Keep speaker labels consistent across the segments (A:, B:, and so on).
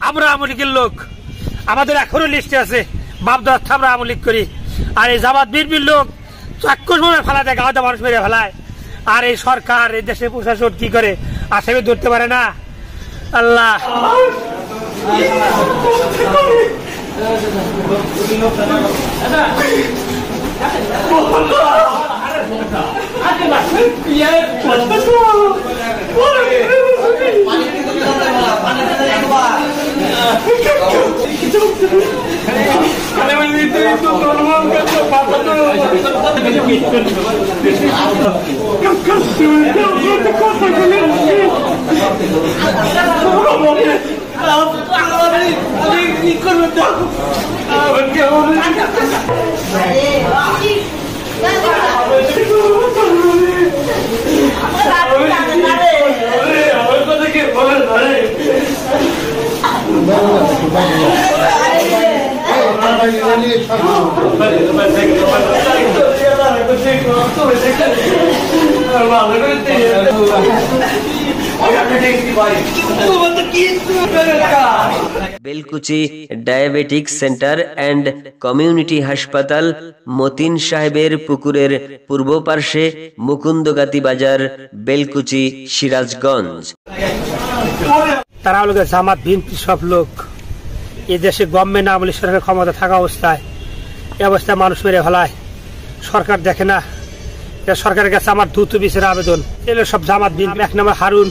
A: আমরা আওয়ামী লীগের লোক, আমাদের এখনো লিস্টে আছে, বাপদাদ আমরা আওয়ামী লীগ করি। আর এই জামাত বিএনপির লোক চাক্ষুষ ভাবে ফেলা দেয়, গাঁদা মানুষ মেরে ফেলায়। আর এই সরকার, এই দেশের প্রশাসন কি করে আসামি ধরতে পারে না। আল্লাহ
B: Belkuchi diabetic centre and community হাসপাতাল, মতিন সাহেবের পুকুরের পূর্ব পার্শ্বে, মুকুন্দগাতি বাজার, বেলকুচি, সিরাজগঞ্জ।
A: তারা হলো জামাত বিএনপি সব লোক। এই দেশে গভর্নমেন্ট আওয়ামী লীগ সরকারের ক্ষমতা থাকা অবস্থায় এই অবস্থায় মানুষ মেরে ফেলায়, সরকার দেখে না। সরকারের কাছে আমার দ্রুত বিচারের আবেদন। এগুলো সব জামাত বিএনপি। এক নম্বর হারুন,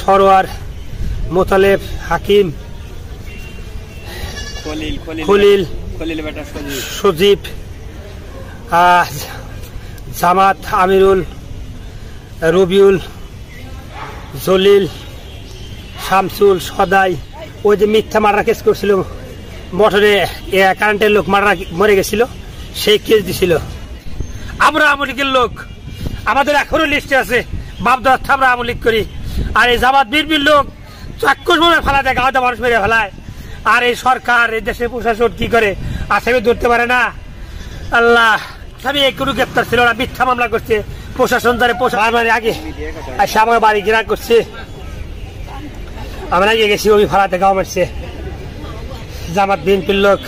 A: সরোয়ার, মোতালেব, হাকিম, খলিল, সজীব, জামাত, আমিরুল, রবিউল, জলিল, শামসুল, সদাই। ওই যে মিথ্যা মার্ডার কেস করছিল, মোটরে কারেন্টের লোক মরে গেছিল, সেই কেস দিছিল। আমরা আওয়ামী লীগের লোক, আমাদের এখনো লিস্টে আছে, বাপদাদ আমরা আওয়ামী লীগ করি। আর এই জামাত বিএনপির লোক চাক্ষুষ ভাবে ফেলা দেয়, গাঁদা মানুষ মেরে ফেলায়। আর এই সরকার, এই দেশের প্রশাসন কি করে আসামি ধরতে পারে না। আল্লাহ, আমি কোনো গ্রেপ্তার ছিল না, মিথ্যা মামলা করছে প্রশাসন। তারা আগে এসে আমার বাড়ি ঘেরা করছে, আমরা আগে গেছি, ওই ফালাতে গাও মারছে। জামাত বিএনপির লোক।